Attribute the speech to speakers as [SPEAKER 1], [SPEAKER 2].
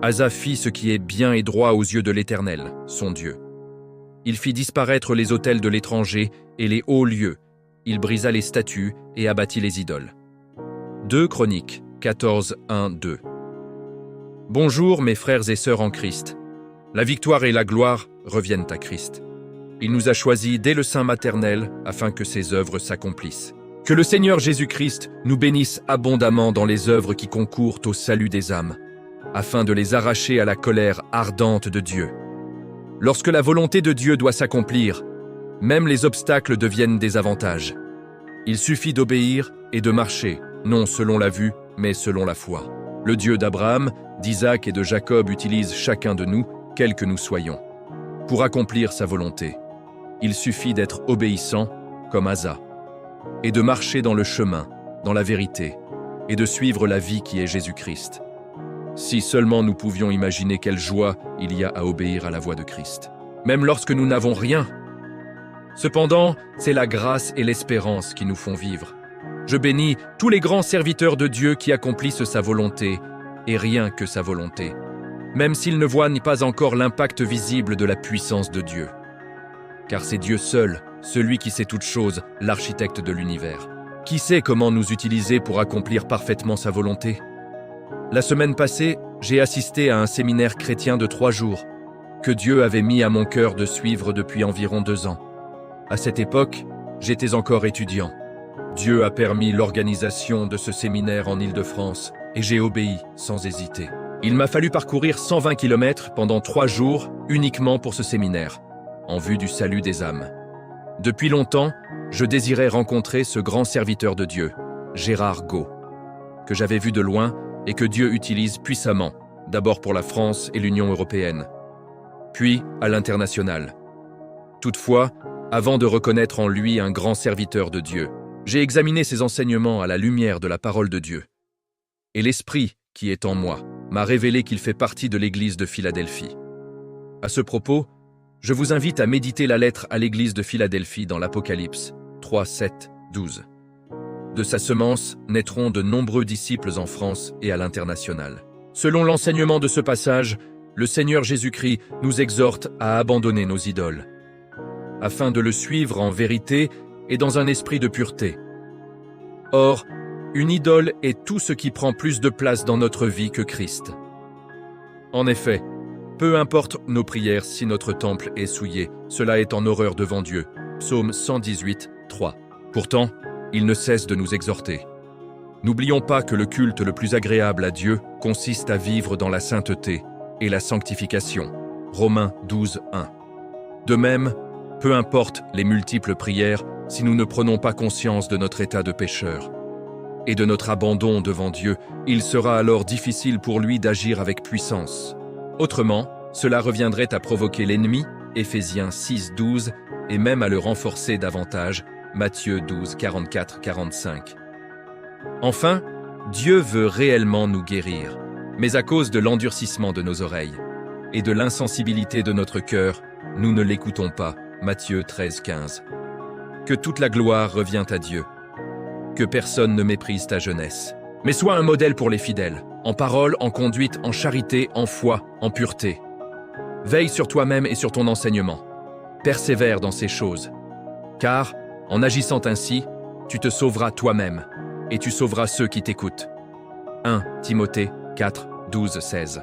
[SPEAKER 1] Asa fit ce qui est bien et droit aux yeux de l'Éternel, son Dieu. Il fit disparaître les autels de l'étranger et les hauts lieux. Il brisa les statues et abattit les idoles. 2 Chroniques 14, 1, 2. Bonjour mes frères et sœurs en Christ. La victoire et la gloire reviennent à Christ. Il nous a choisis dès le sein maternel afin que ses œuvres s'accomplissent. Que le Seigneur Jésus-Christ nous bénisse abondamment dans les œuvres qui concourent au salut des âmes, afin de les arracher à la colère ardente de Dieu. Lorsque la volonté de Dieu doit s'accomplir, même les obstacles deviennent des avantages. Il suffit d'obéir et de marcher, non selon la vue, mais selon la foi. Le Dieu d'Abraham, d'Isaac et de Jacob utilise chacun de nous, quels que nous soyons, pour accomplir sa volonté. Il suffit d'être obéissant, comme Asa, et de marcher dans le chemin, dans la vérité, et de suivre la vie qui est Jésus-Christ. Si seulement nous pouvions imaginer quelle joie il y a à obéir à la voix de Christ, même lorsque nous n'avons rien. Cependant, c'est la grâce et l'espérance qui nous font vivre. Je bénis tous les grands serviteurs de Dieu qui accomplissent sa volonté, et rien que sa volonté, même s'ils ne voient pas encore l'impact visible de la puissance de Dieu. Car c'est Dieu seul, celui qui sait toutes choses, l'architecte de l'univers. Qui sait comment nous utiliser pour accomplir parfaitement sa volonté? La semaine passée, j'ai assisté à un séminaire chrétien de 3 jours, que Dieu avait mis à mon cœur de suivre depuis environ 2 ans. À cette époque, j'étais encore étudiant. Dieu a permis l'organisation de ce séminaire en Île-de-France, et j'ai obéi sans hésiter. Il m'a fallu parcourir 120 km pendant 3 jours uniquement pour ce séminaire, en vue du salut des âmes. Depuis longtemps, je désirais rencontrer ce grand serviteur de Dieu, Gérard Gault, que j'avais vu de loin et que Dieu utilise puissamment, d'abord pour la France et l'Union européenne, puis à l'international. Toutefois, avant de reconnaître en lui un grand serviteur de Dieu, j'ai examiné ses enseignements à la lumière de la parole de Dieu. Et l'Esprit qui est en moi m'a révélé qu'il fait partie de l'Église de Philadelphie. À ce propos, je vous invite à méditer la lettre à l'Église de Philadelphie dans l'Apocalypse 3, 7, 12. De sa semence naîtront de nombreux disciples en France et à l'international. Selon l'enseignement de ce passage, le Seigneur Jésus-Christ nous exhorte à abandonner nos idoles, afin de le suivre en vérité et dans un esprit de pureté. Or, une idole est tout ce qui prend plus de place dans notre vie que Christ. En effet, peu importe nos prières si notre temple est souillé, cela est en horreur devant Dieu. Psaume 118, 3. Pourtant, il ne cesse de nous exhorter. N'oublions pas que le culte le plus agréable à Dieu consiste à vivre dans la sainteté et la sanctification. Romains 12, 1. De même, peu importe les multiples prières, si nous ne prenons pas conscience de notre état de pécheur et de notre abandon devant Dieu, il sera alors difficile pour lui d'agir avec puissance. Autrement, cela reviendrait à provoquer l'ennemi, Éphésiens 6, 12, et même à le renforcer davantage, Matthieu 12, 44, 45. Enfin, Dieu veut réellement nous guérir, mais à cause de l'endurcissement de nos oreilles et de l'insensibilité de notre cœur, nous ne l'écoutons pas, Matthieu 13, 15. Que toute la gloire revient à Dieu. Que personne ne méprise ta jeunesse, mais sois un modèle pour les fidèles, en parole, en conduite, en charité, en foi, en pureté. Veille sur toi-même et sur ton enseignement. Persévère dans ces choses, car, en agissant ainsi, tu te sauveras toi-même, et tu sauveras ceux qui t'écoutent. 1 Timothée 4, 12, 16.